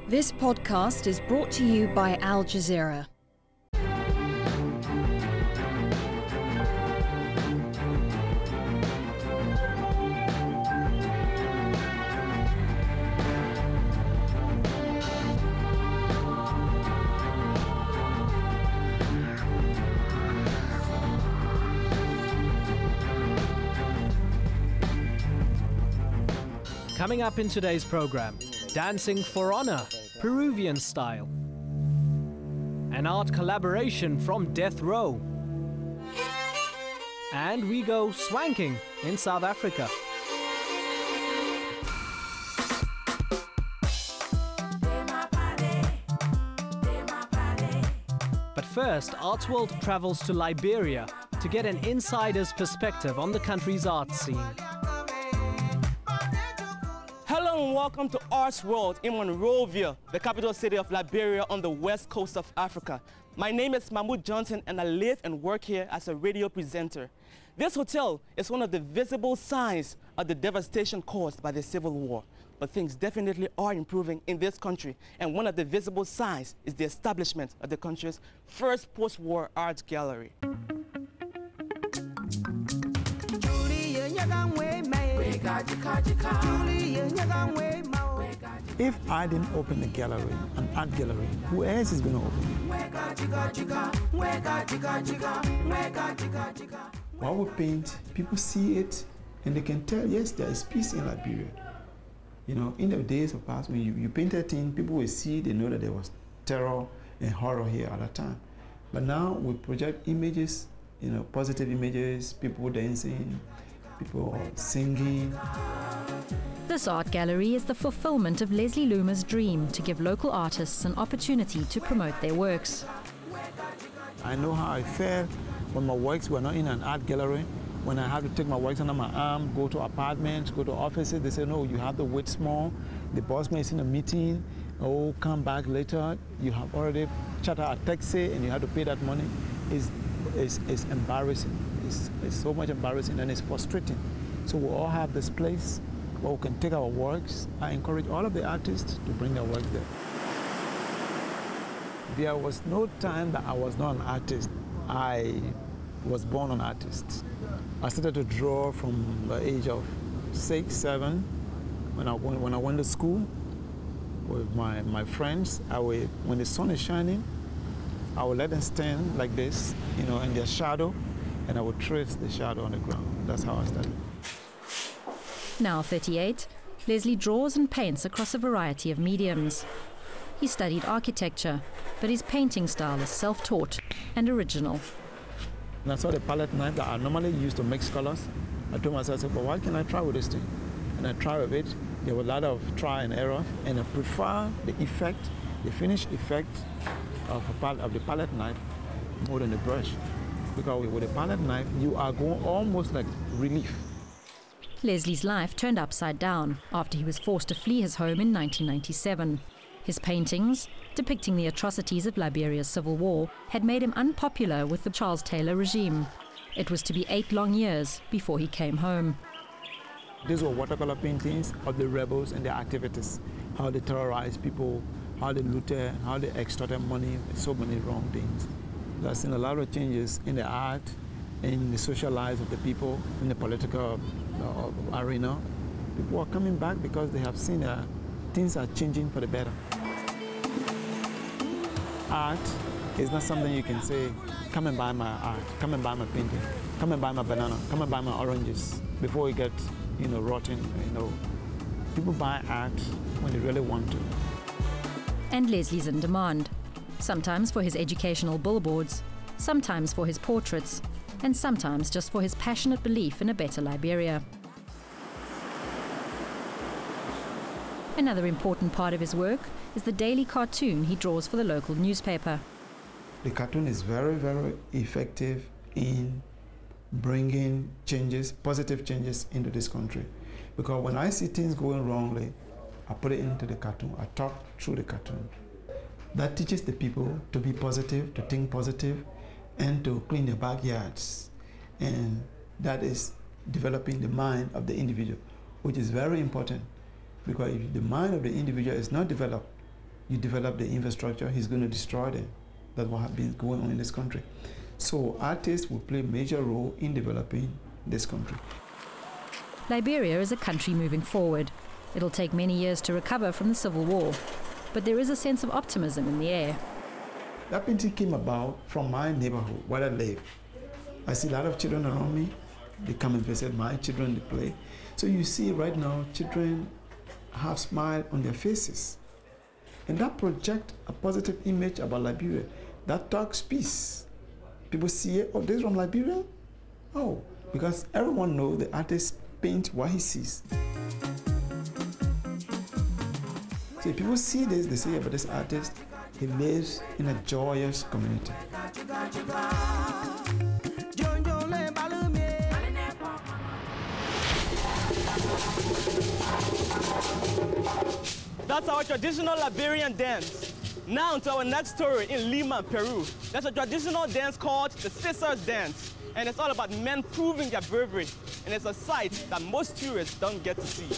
This podcast is brought to you by Al Jazeera. Coming up in today's program, Dancing for Honor, Peruvian style. An art collaboration from Death Row. And we go swanking in South Africa. But first, Artsworld travels to Liberia to get an insider's perspective on the country's art scene. Hello and welcome to Artsworld in Monrovia, the capital city of Liberia on the west coast of Africa. My name is Mahmoud Johnson and I live and work here as a radio presenter. This hotel is one of the visible signs of the devastation caused by the Civil War. But things definitely are improving in this country, and one of the visible signs is the establishment of the country's first post-war art gallery. If I didn't open a gallery, an art gallery, who else is going to open it? While we paint, people see it and they can tell, yes, there is peace in Liberia. You know, in the days of past, when you paint a thing, people will see, they know that there was terror and horror here at that time. But now we project images, you know, positive images, people dancing, people singing. This art gallery is the fulfillment of Leslie Loomer's dream to give local artists an opportunity to promote their works. I know how I felt when my works were not in an art gallery. When I had to take my works under my arm, go to apartments, go to offices, they say, no, you have to wait small. The boss may is in a meeting, oh, come back later. You have already chartered a taxi and you have to pay that money. It's embarrassing. It's so much embarrassing and it's frustrating. So we all have this place where we can take our works. I encourage all of the artists to bring their work there. There was no time that I was not an artist. I was born an artist. I started to draw from the age of 6, 7. When I went to school with my friends, when the sun is shining, I would let them stand like this, you know, in their shadow, and I would trace the shadow on the ground. That's how I started. Now 38, Leslie draws and paints across a variety of mediums. He studied architecture, but his painting style is self-taught and original. And I saw the palette knife that I normally use to mix colors. I told myself, well, what can I try with this thing? And I tried with it. There was a lot of try and error, and I prefer the effect, the finished effect of the palette knife more than the brush. Because with a palette knife, you are going almost like relief. Leslie's life turned upside down after he was forced to flee his home in 1997. His paintings, depicting the atrocities of Liberia's civil war, had made him unpopular with the Charles Taylor regime. It was to be 8 long years before he came home. These were watercolor paintings of the rebels and their activities, how they terrorized people, how they looted, how they extorted money, so many wrong things. I've seen a lot of changes in the art, in the social lives of the people, in the political arena. People are coming back because they have seen that things are changing for the better. Art is not something you can say, come and buy my art, come and buy my painting, come and buy my banana, come and buy my oranges, before it gets, you know, rotten, you know. People buy art when they really want to. And Leslie's in demand, sometimes for his educational billboards, sometimes for his portraits, and sometimes just for his passionate belief in a better Liberia. Another important part of his work is the daily cartoon he draws for the local newspaper. The cartoon is very, very effective in bringing changes, positive changes into this country. Because when I see things going wrongly, I put it into the cartoon. I talk through the cartoon. That teaches the people to be positive, to think positive, and to clean their backyards. And that is developing the mind of the individual, which is very important. Because if the mind of the individual is not developed, you develop the infrastructure, he's going to destroy them. That's what has been going on in this country. So artists will play a major role in developing this country. Liberia is a country moving forward. It'll take many years to recover from the civil war, but there is a sense of optimism in the air. That painting came about from my neighborhood where I live. I see a lot of children around me. They come and visit my children, they play. So you see right now, children have smile on their faces. And that projects a positive image about Liberia. That talks peace. People see it, oh, this is from Liberia? Oh, because everyone knows the artist paints what he sees. So if people see this, they say, yeah, but this artist, he lives in a joyous community. That's our traditional Liberian dance. Now to our next story in Lima, Peru. That's a traditional dance called the SCISSOR dance. And it's all about men proving their bravery. And it's a sight that most tourists don't get to see.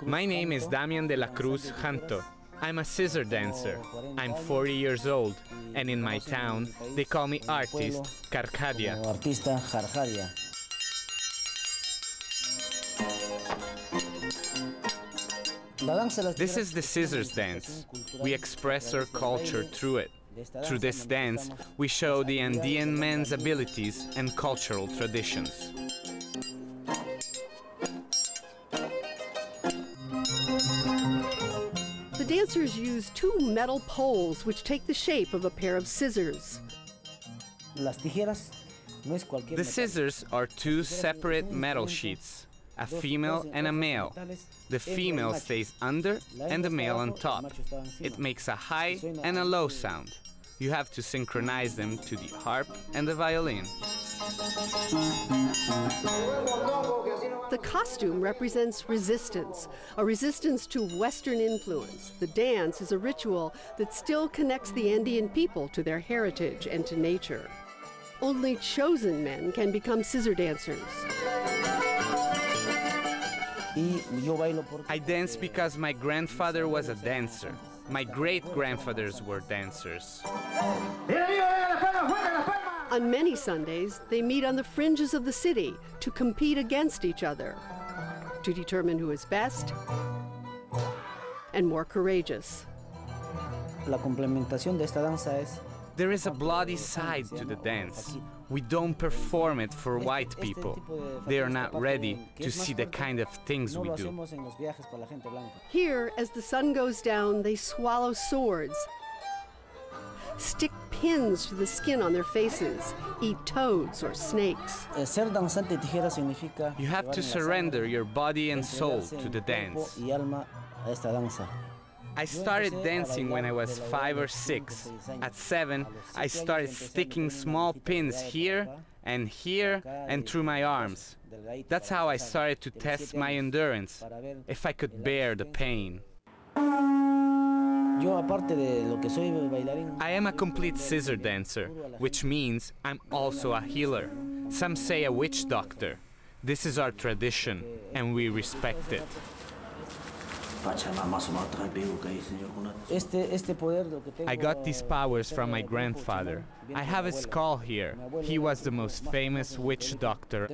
My name is DAMIAN de la CRUZ JANTO. I'm a scissor dancer. I'm 40 years old, and in my town, they call me artist Carcadia. This is the scissors dance. We express our culture through it. Through this dance, we show the Andean men's abilities and cultural traditions. The dancers use two metal poles which take the shape of a pair of scissors. The scissors are two separate metal sheets, a female and a male. The female stays under and the male on top. It makes a high and a low sound. You have to synchronize them to the harp and the violin. The costume represents resistance, a resistance to Western influence. The dance is a ritual that still connects the Andean people to their heritage and to nature. Only chosen men can become scissor dancers. I dance because my grandfather was a dancer. My great-grandfathers were dancers. On many Sundays, they meet on the fringes of the city to compete against each other, to determine who is best and more courageous. There is a bloody side to the dance. We don't perform it for white people. They are not ready to see the kind of things we do. Here, as the sun goes down, they swallow swords, stick pins to the skin on their faces, eat toads or snakes. You have to surrender your body and soul to the dance. I started dancing when I was 5 or 6. At 7, I started sticking small pins here and through my arms. That's how I started to test my endurance, if I could bear the pain. I am a complete scissor dancer, which means I'm also a healer. Some say a witch doctor. This is our tradition, and we respect it. I got these powers from my grandfather. I have a skull here. He was the most famous witch doctor.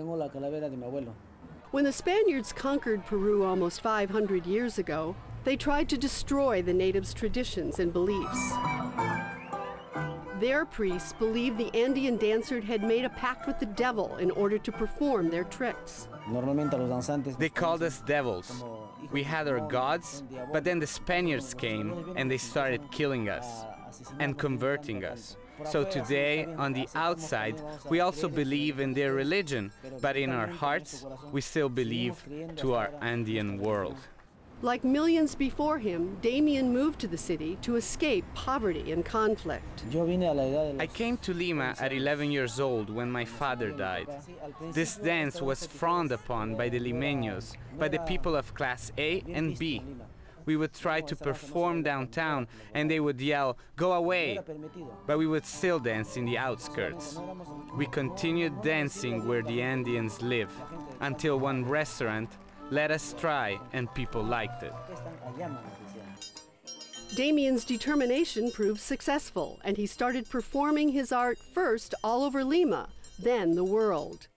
When the Spaniards conquered Peru almost 500 years ago, they tried to destroy the natives' traditions and beliefs. Their priests believed the Andean dancer had made a pact with the devil in order to perform their tricks. They called us devils. We had our gods, but then the Spaniards came and they started killing us and converting us. So today, on the outside, we also believe in their religion, but in our hearts, we still believe to our Andean world. Like millions before him, DAMIAN moved to the city to escape poverty and conflict. I came to Lima at 11 years old when my father died. This dance was frowned upon by the Limeños, by the people of class A and B. We would try to perform downtown and they would yell, "Go away!" But we would still dance in the outskirts. We continued dancing where the Andeans live, until one restaurant let us try and people liked it. Damian's determination proved successful, and he started performing his art first all over Lima, then the world.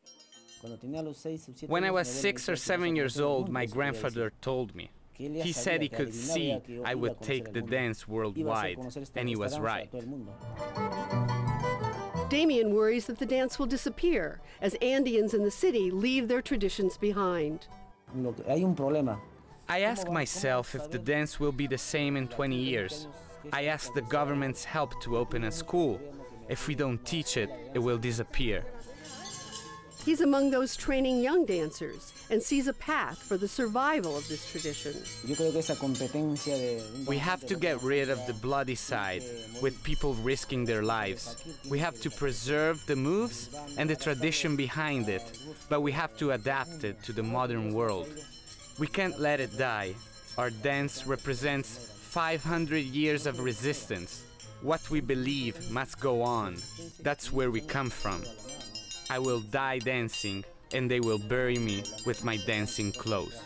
When I was 6 or 7 years old, my grandfather told me. He said he could see I would take the dance worldwide, and he was right. Damian worries that the dance will disappear as Andeans in the city leave their traditions behind. I ask myself if the dance will be the same in 20 years. I ask the government's help to open a school. If we don't teach it, it will disappear. He's among those training young dancers and sees a path for the survival of this tradition. We have to get rid of the bloody side, with people risking their lives. We have to preserve the moves and the tradition behind it, but we have to adapt it to the modern world. We can't let it die. Our dance represents 500 years of resistance. What we believe must go on. That's where we come from. I will die dancing, and they will bury me with my dancing clothes.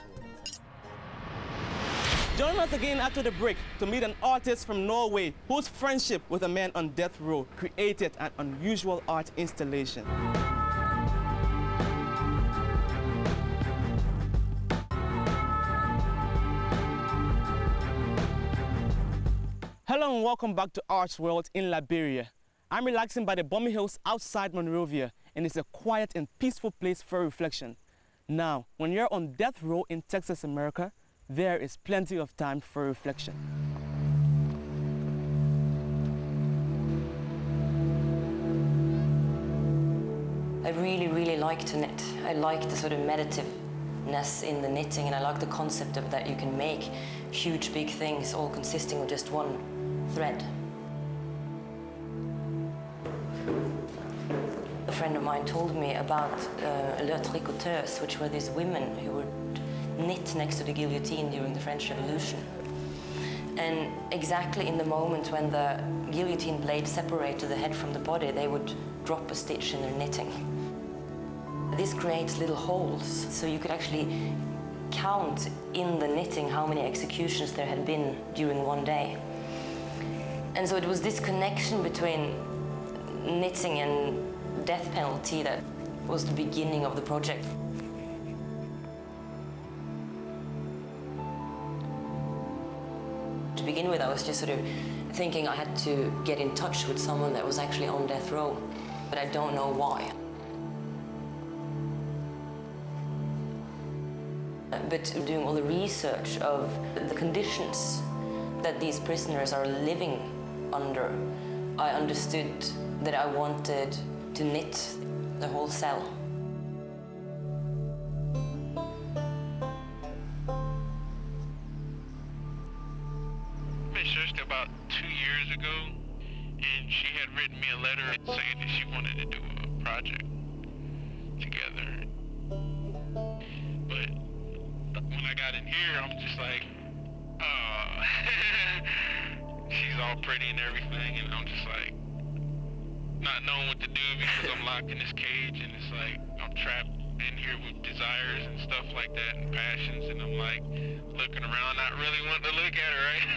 Join us again after the break to meet an artist from Norway whose friendship with a man on death row created an unusual art installation. Hello and welcome back to Artsworld in Liberia. I'm relaxing by the Bommy Hills outside Monrovia, and it's a quiet and peaceful place for reflection. Now, when you're on death row in Texas, America, there is plenty of time for reflection. I really like to knit. I like the sort of meditativeness in the knitting, and I like the concept of that you can make huge, big things all consisting of just one thread. A friend of mine told me about Les Tricoteuses, which were these women who would knit next to the guillotine during the French Revolution. And exactly in the moment when the guillotine blade separated the head from the body, they would drop a stitch in their knitting. This creates little holes, so you could actually count in the knitting how many executions there had been during one day. And so it was this connection between knitting and death penalty that was the beginning of the project. To begin with, I was just sort of thinking I had to get in touch with someone that was actually on death row, but I don't know why. But doing all the research of the conditions that these prisoners are living under, I understood that I wanted to knit the whole cell. I met Sister about 2 years ago, and she had written me a letter saying that she wanted to do a project together. But when I got in here, I'm just like, oh, she's all pretty and everything, and I'm just like, not knowing what to do because I'm locked in this cage, and it's like I'm trapped in here with desires and stuff like that and passions, and I'm like looking around, not really wanting to look at her, right?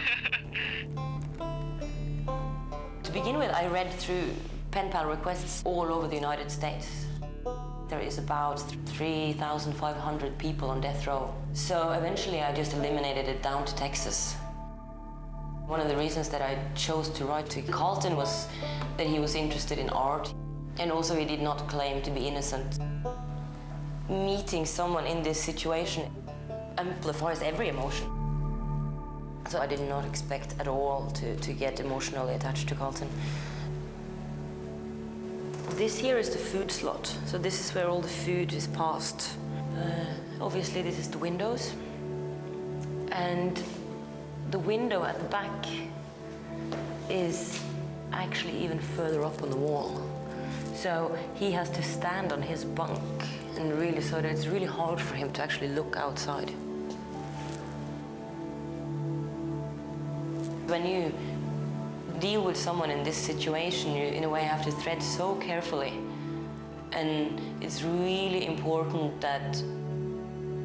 To begin with, I read through pen pal requests all over the United States. There is about 3,500 people on death row. So eventually I just eliminated it down to Texas. One of the reasons that I chose to write to CARLTON was that he was interested in art, and also he did not claim to be innocent. Meeting someone in this situation amplifies every emotion. So I did not expect at all to get emotionally attached to CARLTON. This here is the food slot, so this is where all the food is passed. Obviously this is the windows, and the window at the back is actually even further up on the wall. So he has to stand on his bunk, and really, so that it's really hard for him to actually look outside. When you deal with someone in this situation, you in a way have to tread so carefully. And it's really important that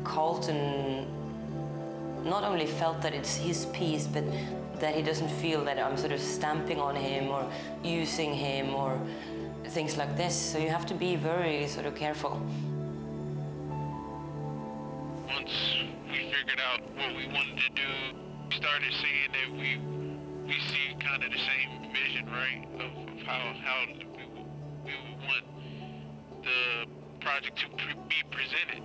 CARLTON not only felt that it's his piece, but that he doesn't feel that I'm sort of stamping on him or using him or things like this. So you have to be very sort of careful. Once we figured out what we wanted to do, we started seeing that we see kind of the same vision, right, of how we would want the project to be presented.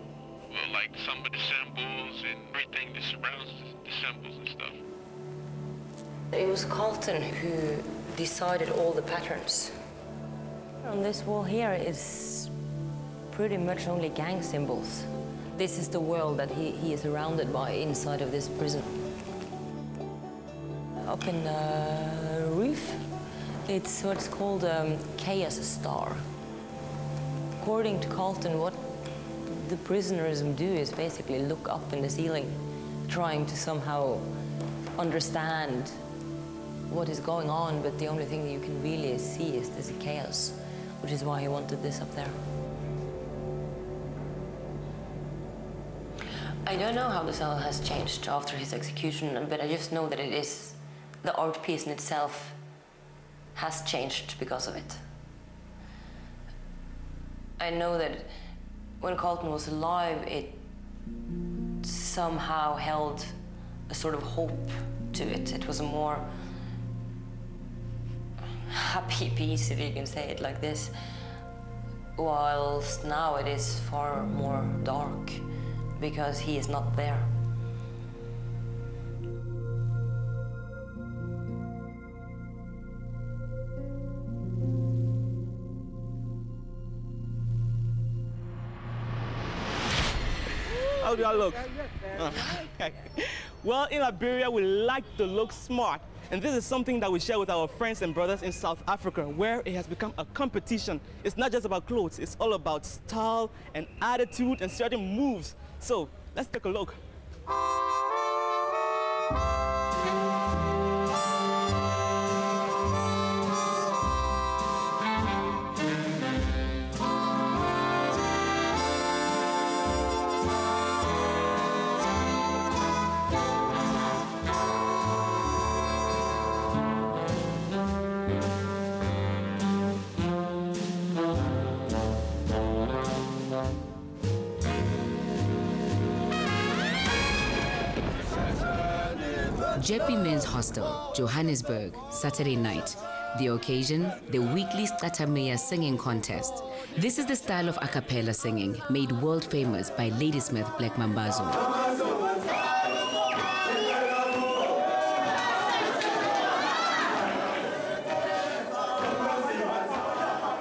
Well, like some of the symbols and everything that surrounds the symbols and stuff. It was CARLTON who decided all the patterns. On this wall here is pretty much only gang symbols. This is the world that he is surrounded by inside of this prison. Up in the roof, it's what's called a chaos star. According to CARLTON, what the prisoners do is basically look up in the ceiling, trying to somehow understand what is going on, but the only thing that you can really see is this chaos, which is why he wanted this up there. I don't know how the cell has changed after his execution, but I just know that it is, the art piece in itself has changed because of it. I know that when CARLTON was alive, it somehow held a sort of hope to it. It was a more happy piece, if you can say it like this, whilst now it is far more dark because he is not there. How do I look? Okay. Well, in Liberia, we like to look smart. And this is something that we share with our friends and brothers in South Africa, where it has become a competition. It's not just about clothes, it's all about style and attitude and certain moves. So let's take a look. Jeppy Men's Hostel, Johannesburg, Saturday night. The occasion, the weekly DINGAAN singing contest. This is the style of a cappella singing made world famous by Ladysmith Black Mambazo.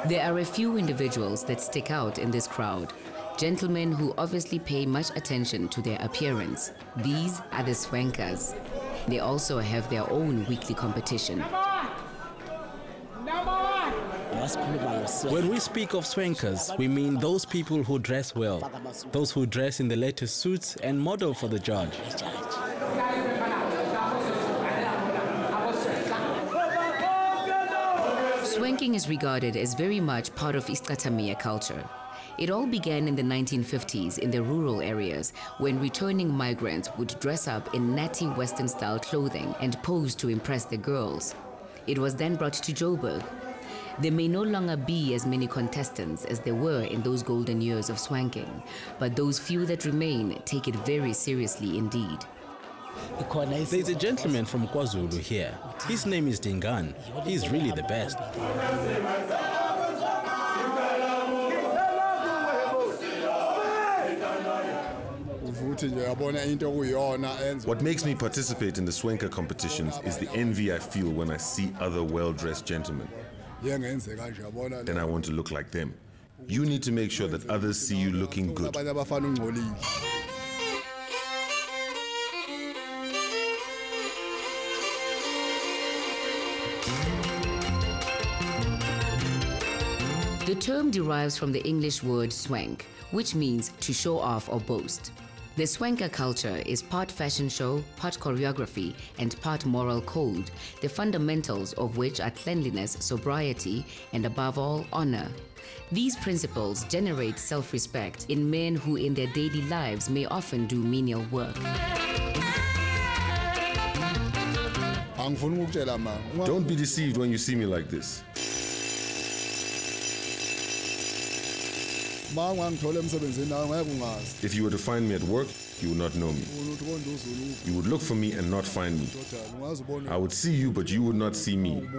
There are a few individuals that stick out in this crowd. Gentlemen who obviously pay much attention to their appearance. These are the swankers. They also have their own weekly competition. When we speak of swankers, we mean those people who dress well, those who dress in the latest suits and model for the judge. Swanking is regarded as very much part of isicathamiya culture. It all began in the 1950s in the rural areas when returning migrants would dress up in natty Western-style clothing and pose to impress the girls. It was then brought to Joburg. There may no longer be as many contestants as there were in those golden years of swanking, but those few that remain take it very seriously indeed. There's a gentleman from KwaZulu here. His name is DINGAAN. He's really the best. What makes me participate in the swanker competitions is the envy I feel when I see other well-dressed gentlemen. Then I want to look like them. You need to make sure that others see you looking good. The term derives from the English word swank, which means to show off or boast. The swanker culture is part fashion show, part choreography, and part moral code, the fundamentals of which are cleanliness, sobriety, and above all, honor. These principles generate self-respect in men who in their daily lives may often do menial work. Don't be deceived when you see me like this. If you were to find me at work, you would not know me. You would look for me and not find me. I would see you, but you would not see me.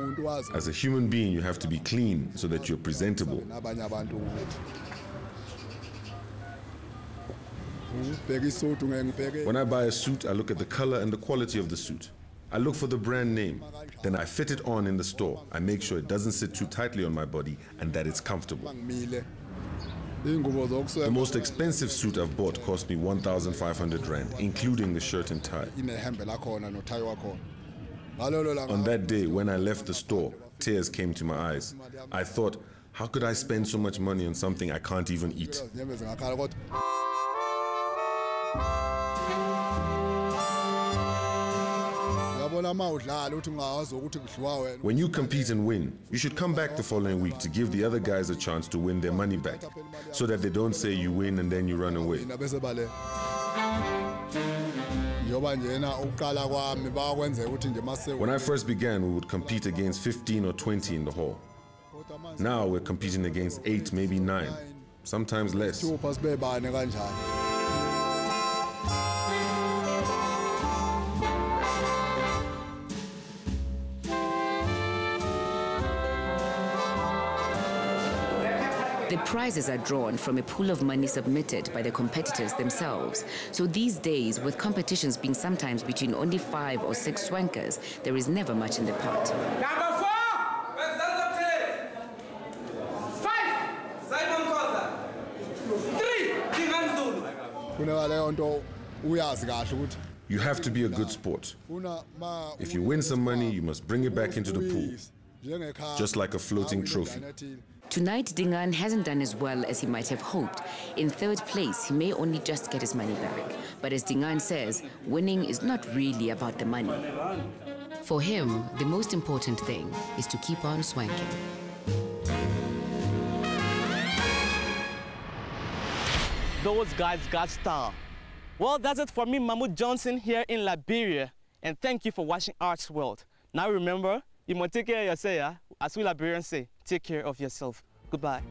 As a human being, you have to be clean so that you're presentable. When I buy a suit, I look at the color and the quality of the suit. I look for the brand name. Then I fit it on in the store. I make sure it doesn't sit too tightly on my body and that it's comfortable. The most expensive suit I've bought cost me 1,500 Rand, including the shirt and tie. On that day, when I left the store, tears came to my eyes. I thought, how could I spend so much money on something I can't even eat? When you compete and win, you should come back the following week to give the other guys a chance to win their money back, so that they don't say you win and then you run away. When I first began, we would compete against 15 or 20 in the hall. Now we're competing against 8, maybe 9, sometimes less. The prizes are drawn from a pool of money submitted by the competitors themselves. So these days, with competitions being sometimes between only 5 or 6 swankers, there is never much in the pot. Number 4, 5, Simon Koza. 3, DINGAAN ZULU. You have to be a good sport. If you win some money, you must bring it back into the pool, just like a floating trophy. Tonight, DINGAAN hasn't done as well as he might have hoped. In 3rd place, he may only just get his money back. But as DINGAAN says, winning is not really about the money. For him, the most important thing is to keep on swanking. Those guys got style. Well, that's it for me, Mahmoud Johnson, here in Liberia. And thank you for watching Artsworld. Now remember, you must take care of yourself, as we Liberians say, take care of yourself. Goodbye.